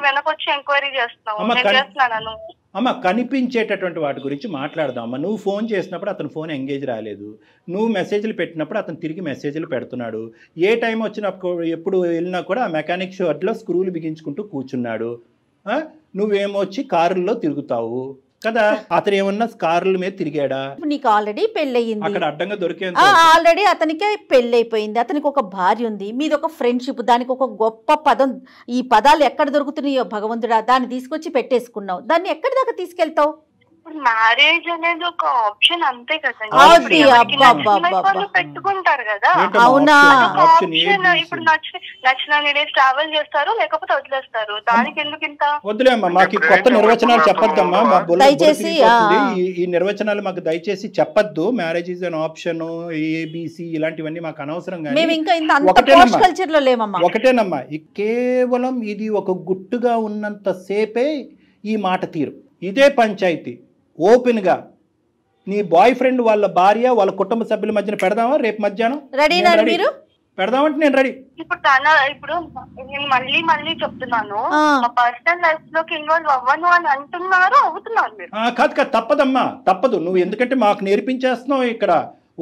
వెనకొచ్చి ఎంక్వైరీ చేస్తున్నాను. అమ్మ కనిపించేటటువంటి వాటి గురించి మాట్లాడదాం అమ్మ. నువ్వు ఫోన్ చేసినప్పుడు అతను ఫోన్ ఎంగేజ్ రాలేదు, నువ్వు మెసేజ్లు పెట్టినప్పుడు అతను తిరిగి మెసేజ్లు పెడుతున్నాడు. ఏ టైం వచ్చినప్పుడు ఎప్పుడు వెళ్ళినా కూడా ఆ మెకానిక్ షెడ్లో స్క్రూలు బిగించుకుంటూ కూర్చున్నాడు. నువ్వేమొచ్చి కారుల్లో తిరుగుతావు కదా. అతను ఏమన్నా కారుల మీద తిరిగాడా? నీకు ఆల్రెడీ పెళ్ళయింది, అక్కడ అడ్డంగా దొరికే ఆల్రెడీ అతనికి పెళ్ళైపోయింది, అతనికి ఒక భార్య ఉంది, మీది ఒక ఫ్రెండ్షిప్, దానికి ఒక గొప్ప పదం. ఈ పదాలు ఎక్కడ దొరుకుతున్నాయో భగవంతుడా, దాన్ని తీసుకొచ్చి పెట్టేసుకున్నావు. దాన్ని ఎక్కడి దాకా తీసుకెళ్తావు? మ్యారేజ్ అనేది ఒక ఆప్షన్ అంతే కదా, పెట్టుకుంటారు కదా. అవునా? ఇప్పుడు నచ్చిన డేస్ ట్రావెల్ చేస్తారు, లేకపోతే వదిలేస్తారు. దానికి ఎందుకు ఇంత? వదిలేమ్మా, మాకు కొత్త నిర్వచనాలు చెప్పొద్దమ్మా దయచేసి. ఈ నిర్వచనాలు మాకు దయచేసి చెప్పొద్దు. Marriage is an option, A B C ఇలాంటివన్నీ మాకు అనవసరం. ఒకటేనమ్మా, కేవలం ఇది ఒక గుట్టుగా ఉన్నంత సేపే ఈ మాట తీరు. ఇదే పంచాయతీ ఓపెన్గా నీ బాయ్ ఫ్రెండ్ వాళ్ళ భార్య వాళ్ళ కుటుంబ సభ్యుల మధ్యన పెడదామా? రేపు మధ్యాహ్నం పెడదామంటే నేను రెడీ. ఇప్పుడు నేను మళ్ళీ చెప్తున్నాను, మా పర్సనల్ లైఫ్ లోకి ఇన్వాల్వ్ అవ్వను అని అవుతున్నారు మీరు. కాదు తప్పదమ్మా, తప్పదు. నువ్వు ఎందుకంటే మాకు నేర్పించేస్తున్నావు, ఇక్కడ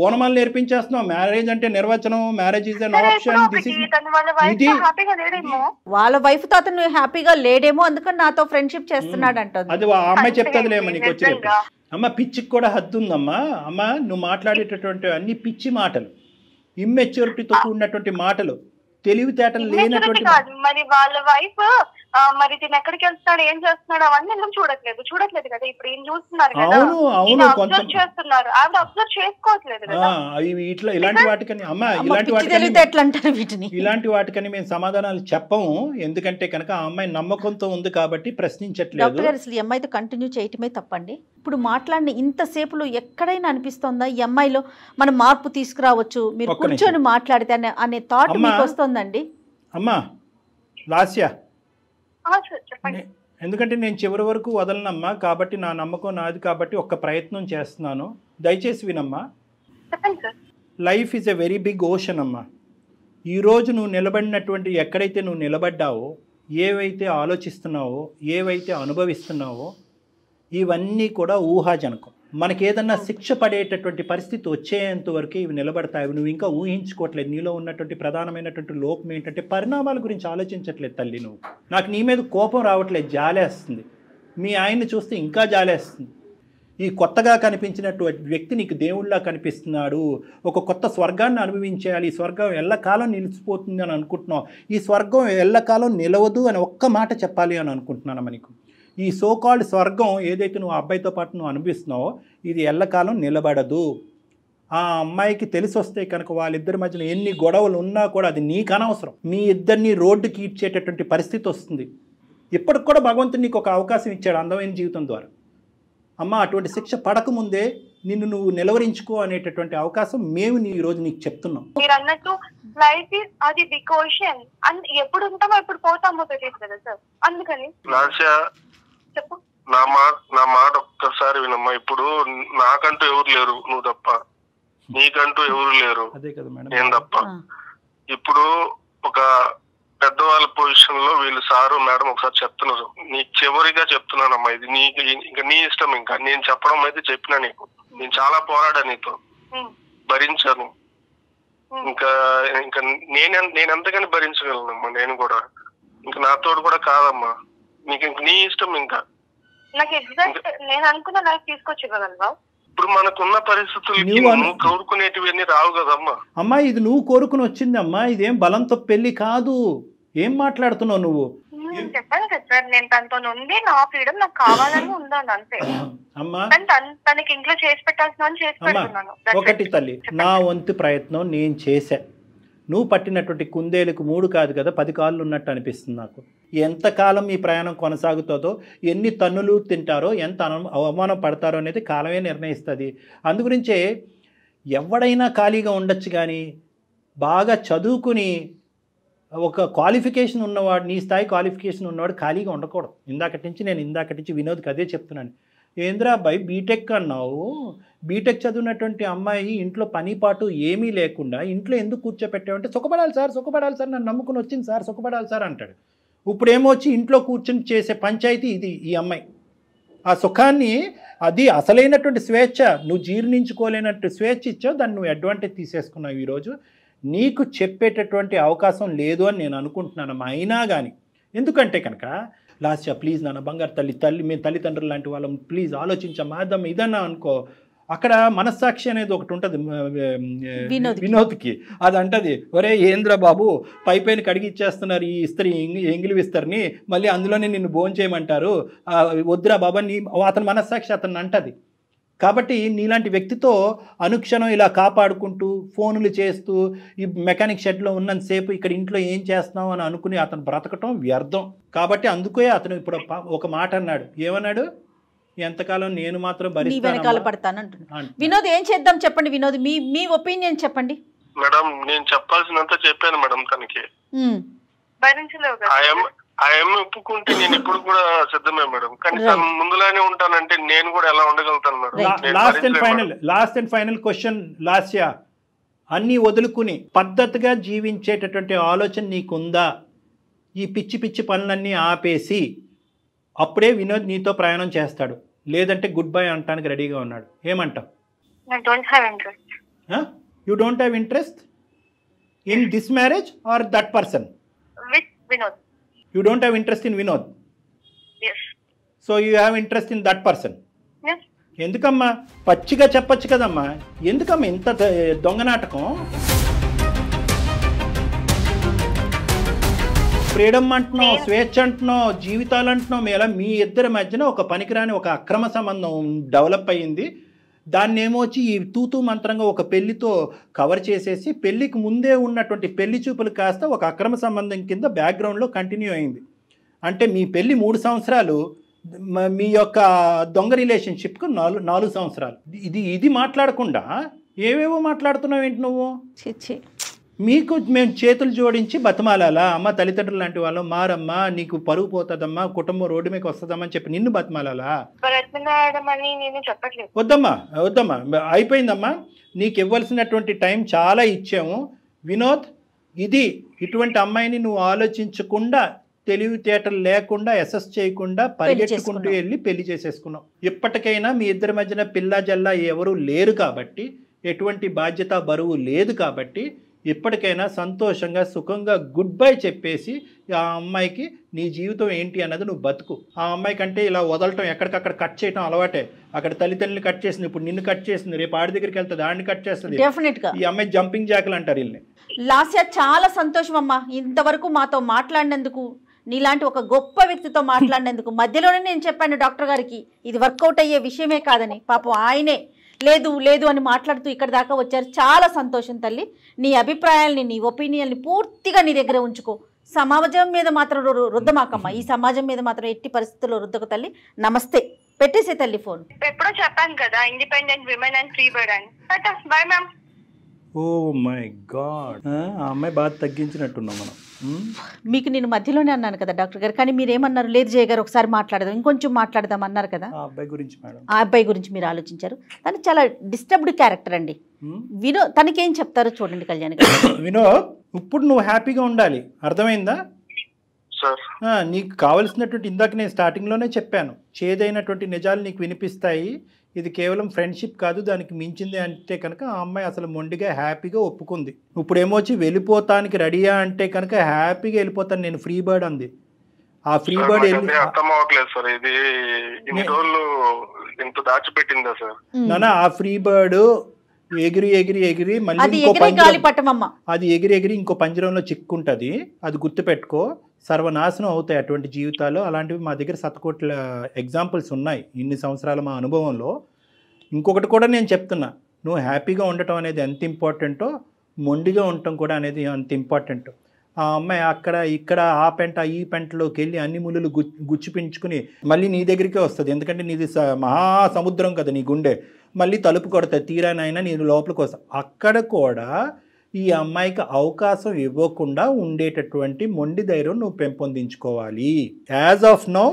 ఓనమాలు నేర్పించేస్తున్నావు. మ్యారేజ్ అంటే నిర్వచనం, మ్యారేజ్ ఈజ్ అన్ ఆప్షన్. వాళ్ళ వైఫ్ తో అతను హ్యాపీగా లేడేమో, అందుకని నాతో ఫ్రెండ్షిప్ చేస్తున్నాడు అంటుంది. అది ఆ అమ్మాయి చెప్తాదిలేమో నీకు వచ్చేది. అమ్మ పిచ్చికి కూడా హద్దు ఉందమ్మా. అమ్మ నువ్వు మాట్లాడేటటువంటి అన్ని పిచ్చి మాటలు, ఇమ్మెచ్యూరిటీతో కూడినటువంటి మాటలు, తెలివితేటలు లేనటువంటి. మరి వాళ్ళ వైఫ్ మరి దీని ఎక్కడికి వెళ్తున్నాడు, ఏం చేస్తున్నాడు అవన్నీ ఎందుకు చూడట్లేదు కదా. ఇప్పుడు ఏం చూస్తున్నారు కదా, అబ్జర్వ్ చేస్తున్నారు, ఆవిడ అబ్జర్వ్ చేసుకోవట్లేదు కదా. ఇలాంటి వాటికని అమ్మ ఇలాంటి వాటికని మేము సమాధానాలు చెప్పము. ఎందుకంటే కనుక ఆ అమ్మాయి నమ్మకంతో ఉంది కాబట్టి ప్రశ్నించట్లేదు. అసలు ఈ అమ్మాయితో కంటిన్యూ చేయటమే తప్పండి. ఇప్పుడు మాట్లాడిన ఇంతసేపులో ఎక్కడైనా అనిపిస్తుందా ఈ అమ్మాయిలో మనం మార్పు తీసుకురావచ్చు, మీరు కూర్చొని మాట్లాడితే అనే థాట్ మీకు వస్తుందండి? అమ్మా లాస్య, ఎందుకంటే నేను చివరి వరకు వదలనమ్మా, కాబట్టి నా నమ్మకం నాది కాబట్టి ఒక్క ప్రయత్నం చేస్తున్నాను. దయచేసి వినమ్మా. Life is a very big ocean అమ్మా. ఈరోజు నువ్వు నిలబడినటువంటి ఎక్కడైతే నువ్వు నిలబడ్డావో, ఏవైతే ఆలోచిస్తున్నావో, ఏవైతే అనుభవిస్తున్నావో, ఇవన్నీ కూడా ఊహాజనకం. మనకి ఏదన్నా శిక్ష పడేటటువంటి పరిస్థితి వచ్చేంత వరకే ఇవి నిలబడతాయి. నువ్వు ఇంకా ఊహించుకోవట్లేదు. నీలో ఉన్నటువంటి ప్రధానమైనటువంటి లోపం ఏంటంటే పరిణామాల గురించి ఆలోచించట్లేదు తల్లి. నువ్వు నాకు నీ మీద కోపం రావట్లేదు, జాలేస్తుంది. మీ ఆయన్ని చూస్తే ఇంకా జాలేస్తుంది. ఈ కొత్తగా కనిపించినటువంటి వ్యక్తి నీకు దేవుళ్ళలా కనిపిస్తున్నాడు. ఒక కొత్త స్వర్గాన్ని అనుభవించేయాలి, ఈ స్వర్గం ఎల్లకాలం నిలిచిపోతుంది అని అనుకుంటున్నావు. ఈ స్వర్గం ఎల్లకాలం నిలవదు అని ఒక్క మాట చెప్పాలి అని అనుకుంటున్నాను. నీకు ఈ సోకాల్డ్ స్వర్గం ఏదైతే నువ్వు అబ్బాయితో పాటు నువ్వు అనిపిస్తున్నావో ఇది ఎల్లకాలం నిలబడదు. ఆ అమ్మాయికి తెలిసి వస్తే కనుక వాళ్ళిద్దరి మధ్యలో ఎన్ని గొడవలు ఉన్నా కూడా అది నీకు అనవసరం. మీ ఇద్దరిని రోడ్డుకి ఇచ్చేటటువంటి పరిస్థితి వస్తుంది. ఇప్పటికి కూడా భగవంతుడు నీకు ఒక అవకాశం ఇచ్చాడు అందమైన జీవితం ద్వారా. అమ్మ అటువంటి శిక్ష పడకముందే నిన్ను నువ్వు నిలవరించుకో అనేటటువంటి అవకాశం మేము ఈరోజు నీకు చెప్తున్నాం. మీరు అన్నట్టు లైఫ్ ఇస్ అది బిగ్ ఓషన్, ఎప్పుడు ఉంటామో ఎప్పుడు పోతామో తెలియదు కదా సార్. అందుకని నా మాట ఒక్కసారి వినమ్మా. ఇప్పుడు నాకంటూ ఎవరు లేరు, నువ్వు తప్ప. నీకంటూ ఎవరు లేరు, నేను తప్ప. ఇప్పుడు ఒక పెద్దవాళ్ళ పొజిషన్ లో వీళ్ళు సారు మేడం ఒకసారి చెప్తున్నారు. నీకు చివరిగా చెప్తున్నానమ్మా, ఇది నీకు ఇంకా నీ ఇష్టం. ఇంకా నేను చెప్పడం అయితే చెప్పినా నీకు. నేను చాలా పోరాడా నీతో, భరించాను. ఇంకా ఇంకా నేను ఎంతగాని భరించగలనమ్మా. నేను కూడా ఇంకా నాతోడు కూడా కాదమ్మా. నీకు ఇంక నీ ఇష్టం. ఇంకా నాకు ఎగ్జాక్ట్ నేను అనుకున్న లైఫ్ తీసుకొచ్చివ్వగలవా? ఇప్పుడు మనకున్న పరిస్థితులకి నువ్వు కోరుకునేటివన్నీ రావు కదమ్మా. అమ్మా ఇది నువ్వు కోరుకుని వచ్చింది అమ్మా. ఇదేం బలంతో పెళ్లి కాదు. ఏం మాట్లాడుతున్నావు నువ్వు? నేను చెప్పాను కదా సార్, నేను తనతో ఉంది, నా ఫ్రీడమ్ నాకు కావాలని ఉండాలి అంతే. తనకి ఇంట్లో చేసి పెట్టాల్సిన చేసి పెడుతున్నాను. ఒకటి తల్లి, నా వంతు ప్రయత్నం నేను చేశా. నువ్వు పట్టినటువంటి కుందేలకు 3 కాదు కదా 10 కాళ్ళు ఉన్నట్టు అనిపిస్తుంది నాకు. ఎంతకాలం ఈ ప్రయాణం కొనసాగుతుందో, ఎన్ని తన్నులు తింటారో, ఎంత అవమానం పడతారో అనేది కాలమే నిర్ణయిస్తుంది. అందుగురించే ఎవడైనా ఖాళీగా ఉండొచ్చు, కానీ బాగా చదువుకుని ఒక క్వాలిఫికేషన్ ఉన్నవాడు, నీ స్థాయి క్వాలిఫికేషన్ ఉన్నవాడు ఖాళీగా ఉండకూడదు. ఇందాకటి నుంచి వినోద్కి అదే చెప్తున్నాను. ఏంద్రా అబ్బాయి బీటెక్ అన్నావు, బీటెక్ చదివినటువంటి అమ్మాయి ఇంట్లో పనిపాటు ఏమీ లేకుండా ఇంట్లో ఎందుకు కూర్చోపెట్టావంటే సుఖపడాలి సార్ నన్ను నమ్ముకుని వచ్చింది సార్, సుఖపడాలి సార్ అంటాడు. ఇప్పుడేమో వచ్చి ఇంట్లో కూర్చొని చేసే పంచాయతీ ఇది. ఈ అమ్మాయి ఆ సుఖాన్ని, అది అసలైనటువంటి స్వేచ్ఛ, నువ్వు జీర్ణించుకోలేనట్టు స్వేచ్ఛ ఇచ్చావు, దాన్ని నువ్వు అడ్వాంటేజ్ తీసేసుకున్నావు. ఈరోజు నీకు చెప్పేటటువంటి అవకాశం లేదు అని నేను అనుకుంటున్నానమ్మా. అయినా కానీ ఎందుకంటే కనుక లాస్య ప్లీజ్ నాన్న, బంగారు తల్లి మేము తల్లిదండ్రులు లాంటి వాళ్ళం, ప్లీజ్ ఆలోచించమ్మా, అదమ్మా ఇదన్నా అనుకో. అక్కడ మనస్సాక్షి అనేది ఒకటి ఉంటుంది వినోద్కి. అది అంటది, ఒరే ఏంద్ర బాబు పైపైన కడిగి ఇచ్చేస్తున్నారు ఈ ఇస్త్రీ, ఎంగిలి విస్తరిని, మళ్ళీ అందులోనే నిన్ను భోంచేయమంటారు, వద్దురా బాబా నీ. అతని మనస్సాక్షి అతన్ని అంటది. కాబట్టి నీలాంటి వ్యక్తితో అనుక్షణం ఇలా కాపాడుకుంటూ ఫోన్లు చేస్తూ ఈ మెకానిక్ షెడ్లో ఉన్నంతసేపు ఇక్కడ ఇంట్లో ఏం చేస్తున్నావు అని అనుకుని అతను బ్రతకటం వ్యర్థం. కాబట్టి అందుకే అతను ఇప్పుడు ఒక మాట అన్నాడు. ఏమన్నాడు? ఎంతకాలం నేను మాత్రం భరిస్తాను. వినోద్ ఏం చేద్దాం చెప్పండి. వినోద్ మీ ఒపీనియన్ చెప్పండి. మేడం నేను చెప్పాల్సినంత చెప్పాను మేడం తనకి. ఒప్పుకుంటే నేను ఇప్పుడు కూడా సిద్ధమే మేడం, కానీ తను ముందులానే ఉంటానంటే నేను కూడా ఎలా ఉండగలుగుతాను madam? Last and final question Lasya, అన్నీ వదులుకుని పద్ధతిగా జీవించేటటువంటి ఆలోచన నీకుందా? ఈ పిచ్చి పనులన్నీ ఆపేసి అప్పుడే వినోద్ నీతో ప్రయాణం చేస్తాడు, లేదంటే గుడ్ బై అంటానికి రెడీగా ఉన్నాడు. ఏమంటావు? You don't have interest in this marriage or that person? You don't have interest in Vinod? Yes. So you have interest in that person? Yes. ఎందుకమ్మా పచ్చిగా చెప్పచ్చు కదమ్మా, ఎందుకమ్మా ఇంత దొంగ నాటకం? ఫ్రీడమ్ అంటున్నావు, స్వేచ్ఛ అంటున్నావు, జీవితాలు అంటున్నావు. మీ ఇద్దరి మధ్యన ఒక పనికిరాని ఒక అక్రమ సంబంధం డెవలప్ అయ్యింది. దాన్ని ఏమొచ్చి ఈ తూతూ మంత్రంగా ఒక పెళ్లితో కవర్ చేసేసి పెళ్లికి ముందే ఉన్నటువంటి పెళ్లి చూపులు కాస్త ఒక అక్రమ సంబంధం కింద బ్యాక్గ్రౌండ్లో కంటిన్యూ అయింది. అంటే మీ పెళ్లి 3 సంవత్సరాలు, మీ యొక్క దొంగ రిలేషన్షిప్కు 4 సంవత్సరాలు. ఇది మాట్లాడకుండా ఏవేవో మాట్లాడుతున్నావు ఏంటి నువ్వు? మీకు మేము చేతులు జోడించి బతిమాలాలా? అమ్మ తల్లిదండ్రులు లాంటి వాళ్ళు మారమ్మా, నీకు పరుగు పోతుందమ్మా, కుటుంబం రోడ్డు మీకు వస్తుందమ్మా అని చెప్పి నిన్ను బతిమాలాలా? వద్దమ్మా అయిపోయిందమ్మా. నీకు ఇవ్వాల్సినటువంటి టైం చాలా ఇచ్చాము వినోద్. ఇటువంటి అమ్మాయిని నువ్వు ఆలోచించకుండా, తెలివితేటలు లేకుండా, అసెస్ చేయకుండా పరిగెట్టుకుంటూ వెళ్ళి పెళ్లి చేసేసుకున్నావు. ఇప్పటికైనా మీ ఇద్దరి మధ్యన పిల్ల జల్లా ఎవరు లేరు కాబట్టి, ఎటువంటి బాధ్యత బరువు లేదు కాబట్టి ఇప్పటికైనా సంతోషంగా సుఖంగా గుడ్ బై చెప్పేసి ఆ అమ్మాయికి నీ జీవితం ఏంటి అన్నది నువ్వు బతుకు. ఆ అమ్మాయి కంటే ఇలా వదలటం, ఎక్కడికక్కడ కట్ చేయటం అలవాటే. అక్కడ తల్లిదండ్రులు కట్ చేసింది, ఇప్పుడు నిన్ను కట్ చేసింది, రేపు ఆడి దగ్గరికి వెళ్తుంది, ఆడిని కట్ చేస్తుంది. ఈ అమ్మాయి జంపింగ్ జాకులు అంటారు వీళ్ళని. లాస్య చాలా సంతోషం అమ్మా, ఇంతవరకు మాతో మాట్లాడినందుకు, నీలాంటి ఒక గొప్ప వ్యక్తితో మాట్లాడినందుకు. మధ్యలోనే నేను చెప్పాను డాక్టర్ గారికి ఇది వర్కౌట్ అయ్యే విషయమే కాదని. పాపం ఆయనే లేదు అని మాట్లాడుతూ ఇక్కడ దాకా వచ్చారు. చాలా సంతోషం తల్లి. నీ అభిప్రాయాల్ని, నీ ఒపీనియన్ని పూర్తిగా నీ దగ్గర ఉంచుకో. సమాజం మీద మాత్రం రుద్దమాకమ్మ. ఈ సమాజం మీద మాత్రం ఎట్టి పరిస్థితుల్లో రుద్దకు తల్లి. నమస్తే. పెట్టేసే తల్లి ఫోన్. ఎప్పుడో చెప్పాను కదా, independent women and free bird అని. Bye ma'am. Oh my god, ఆ అమ్మాయి బాగా తగ్గించినట్టున్నాం మనం. మీకు నేను మధ్యలోనే అన్నాను కదా డాక్టర్ గారు, కానీ మీరు ఏమన్నారు? లేదు జయ గారు ఒకసారి మాట్లాడదాం, ఇంకొంచెం మాట్లాడదాం అన్నారు కదా. ఆ అబ్బాయి గురించి మేడం, ఆ అబ్బాయి గురించి మీరు ఆలోచించారు. తను చాలా డిస్టర్బ్డ్ క్యారెక్టర్ అండి. వినోద్ తనకేం చెప్తారో చూడండి కళ్యాణ్ గారు. వినోద్, ఇప్పుడు నువ్వు హ్యాపీగా ఉండాలి, అర్థమైందా? నీకు కావలసినటువంటి, ఇందాక నేను స్టార్టింగ్లోనే చెప్పాను, చేదైనటువంటి నిజాలు నీకు వినిపిస్తాయి. ఇది కేవలం ఫ్రెండ్షిప్ కాదు, దానికి మించింది అంటే కనుక ఆ అమ్మాయి అసలు మొండిగా హ్యాపీగా ఒప్పుకుంది. ఇప్పుడు ఏమొచ్చి వెళ్ళిపోతానికి రెడీయా అంటే కనుక హ్యాపీగా వెళ్ళిపోతాను నేను, ఫ్రీ బర్డ్ అంది. ఆ ఫ్రీ బర్డ్ నానా, ఆ ఫ్రీ బర్డ్ ఎగిరి మళ్ళీ అది ఎగిరి ఇంకో పంజరంలో చిక్కుంటది. అది గుర్తుపెట్టుకో. సర్వనాశనం అవుతాయి అటువంటి జీవితాలు. అలాంటివి మా దగ్గర శతకోట్ల ఎగ్జాంపుల్స్ ఉన్నాయి ఇన్ని సంవత్సరాల మా అనుభవంలో. ఇంకొకటి కూడా నేను చెప్తున్నా, నువ్వు హ్యాపీగా ఉండటం అనేది ఎంత ఇంపార్టెంటో మొండిగా ఉండటం కూడా అనేది అంత ఇంపార్టెంట్. ఆ అమ్మాయి అక్కడ ఇక్కడ ఆ పెంట ఈ పెంటలోకి వెళ్ళి అన్ని ముళ్ళు గుచ్చిపించుకుని మళ్ళీ నీ దగ్గరికే వస్తుంది. ఎందుకంటే నీది మహాసముద్రం కదా నీ గుండె. మళ్ళీ తలుపు కొడతాయి, తీరానైనా నీ లోపలికి వస్తావు. అక్కడ కూడా ఈ అమ్మాయికి అవకాశం ఇవ్వకుండా ఉండేటటువంటి మొండి ధైర్యం నువ్వు పెంపొందించుకోవాలి. యాజ్ ఆఫ్ నౌ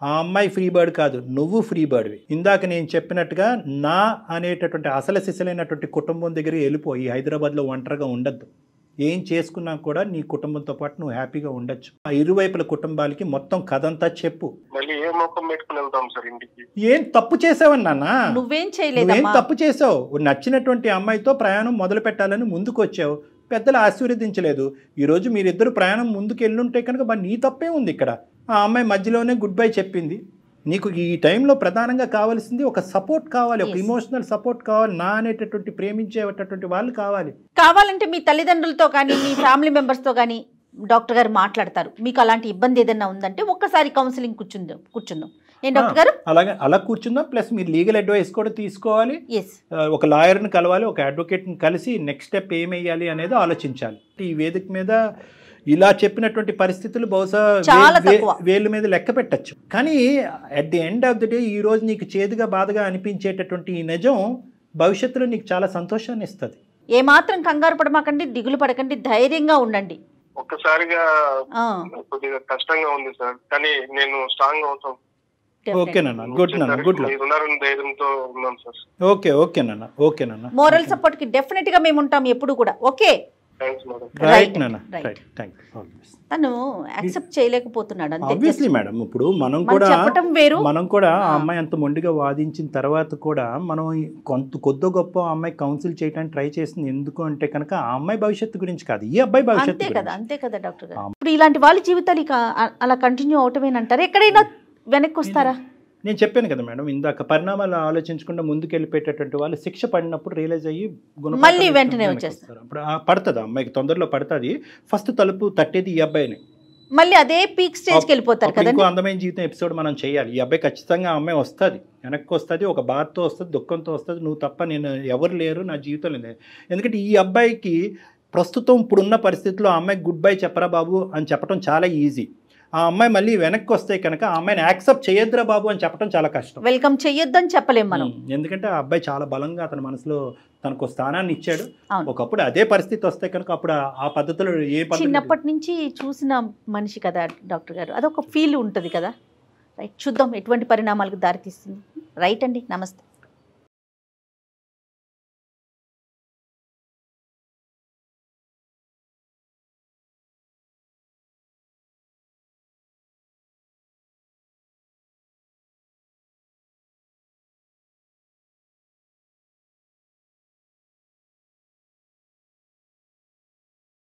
ఆ అమ్మాయి ఫ్రీ బర్డ్ కాదు, నువ్వు ఫ్రీ బర్డ్వి. ఇందాక నేను చెప్పినట్టుగా నా అనేటటువంటి అసలు సిసలైనటువంటి కుటుంబం దగ్గర వెళ్ళిపోయి హైదరాబాద్లో ఒంటరిగా ఉండద్దు. ఏం చేసుకున్నా కూడా నీ కుటుంబంతో పాటు నువ్వు హ్యాపీగా ఉండొచ్చు. ఆ ఇరువైపుల కుటుంబాలకి మొత్తం కథంతా చెప్పు. ఏం తప్పు చేసావని నాన్న? నువ్వేం చేయలేదు, ఏం తప్పు చేసావు? నచ్చినటువంటి అమ్మాయితో ప్రయాణం మొదలు పెట్టాలని ముందుకు వచ్చావు, పెద్దలు ఆశీర్వదించలేదు. ఈరోజు మీరిద్దరు ప్రయాణం ముందుకు వెళ్ళుంటే కనుక నీ తప్పే ఉంది ఇక్కడ. ఆ అమ్మాయి మధ్యలోనే గుడ్ బై చెప్పింది. నీకు ఈ టైంలో ప్రధానంగా కావాల్సింది ఒక సపోర్ట్ కావాలి, ఒక ఇమోషనల్ సపోర్ట్ కావాలి. నా అనేటటువంటి ప్రేమించేటటువంటి వాళ్ళు కావాలంటే మీ తల్లిదండ్రులతో కానీ మీ ఫ్యామిలీ మెంబర్స్తో కానీ డాక్టర్ గారు మాట్లాడతారు. మీకు అలాంటి ఇబ్బంది ఏదైనా ఉందంటే ఒక్కసారి కౌన్సిలింగ్ కూర్చుందాం. ఏం డాక్టర్ గారు? అలా కూర్చుందాం. ప్లస్ మీరు లీగల్ అడ్వైస్ కూడా తీసుకోవాలి. ఒక లాయర్ని కలవాలి, ఒక అడ్వకేట్ని కలిసి నెక్స్ట్ స్టెప్ ఏమేయాలి అనేది ఆలోచించాలి. ఈ వేదిక మీద ఇలా చెప్పినటువంటి పరిస్థితులు బహుశా వేళ్ళ మీద లెక్క పెట్టచ్చు. కానీ at the end of the day ఈ రోజు నీకు చేదుగా బాధగా అనిపించేటటువంటి ఈ నిజం భవిష్యత్తులో నీకు చాలా సంతోషాన్ని ఇస్తుంది. ఏమాత్రం కంగారు పడమాకండి, దిగులు పడకండి, ధైర్యంగా ఉండండి. ఒక్కసారిగా కొద్దిగా కష్టంగా ఉంది సార్, కానీ నేను స్ట్రాంగ్ అవుతాను. ఓకేనన్నా, గుడ్ నాన్న, గుడ్ లక్. ధైర్యంతో ఉన్నాను సార్. ఓకేనన్నా, ఓకేనన్నా. మోరల్ సపోర్ట్ కి డెఫినెట్ గా మేము ఉంటాం ఎప్పుడు కూడా. ఓకే, తను యాక్సెప్ట్ చేయలేకపోతున్నాడు. Obviously madam. ఇప్పుడు మనం కూడా ఆ అమ్మాయి అంత మొండిగా వాదించిన తర్వాత కూడా మనం కొద్ది గొప్ప అమ్మాయి కౌన్సిల్ చేయడానికి ట్రై చేసింది. ఎందుకు అంటే కనుక ఆ అమ్మాయి భవిష్యత్తు గురించి కాదు, ఈ అబ్బాయి భవిష్యత్తు. అంతే కదా డాక్టర్ గారు. ఇప్పుడు ఇలాంటి వాళ్ళ జీవితాలు అలా కంటిన్యూ అవటమేనంటారు, ఎక్కడైనా వెనక్కి వస్తారా? నేను చెప్పాను కదా మేడం ఇందాక, పరిణామాలు ఆలోచించకుండా ముందుకెళ్ళిపోయేటటువంటి వాళ్ళు శిక్ష పడినప్పుడు రియలైజ్ అయ్యి మళ్ళీ వెంటనే వచ్చేస్తారు. అప్పుడు పడుతుంది, అమ్మాయికి తొందరలో పడుతుంది. ఫస్ట్ తలుపు తట్టేది ఈ అబ్బాయిని. మళ్ళీ అదే పీక్ స్టేజ్కి వెళ్ళిపోతారు కదా. ఇంకో అందమైన జీవితం ఎపిసోడ్ మనం చేయాలి. ఈ అబ్బాయి ఖచ్చితంగా ఆ అమ్మాయి వస్తుంది, వెనక్కి వస్తుంది, ఒక బాధతో వస్తుంది, దుఃఖంతో వస్తుంది. నువ్వు తప్ప నేను ఎవరు లేరు నా జీవితంలో లేదు. ఎందుకంటే ఈ అబ్బాయికి ప్రస్తుతం ఇప్పుడున్న పరిస్థితుల్లో ఆ అమ్మాయికి గుడ్ బై చెప్పరా బాబు అని చెప్పడం చాలా ఈజీ. ఆ అమ్మాయి మళ్ళీ వెనక్కి వస్తే కనుక ఆ అమ్మాయిని యాక్సెప్ట్ చేయొద్దురా బాబు అని చెప్పడం చాలా కష్టం. వెల్కమ్ చేయొద్దని చెప్పలేం మనం. ఎందుకంటే ఆ అబ్బాయి చాలా బలంగా అతని మనసులో తనకు స్థానాన్ని ఇచ్చాడు. ఒకప్పుడు అదే పరిస్థితి వస్తే కనుక అప్పుడు ఆ పద్ధతిలో చిన్నప్పటి నుంచి చూసిన మనిషి కదా డాక్టర్ గారు, అదొక ఫీల్ ఉంటుంది కదా. రైట్, చూద్దాం ఎటువంటి పరిణామాలకు దారితీస్తుంది. రైట్ అండి, నమస్తే.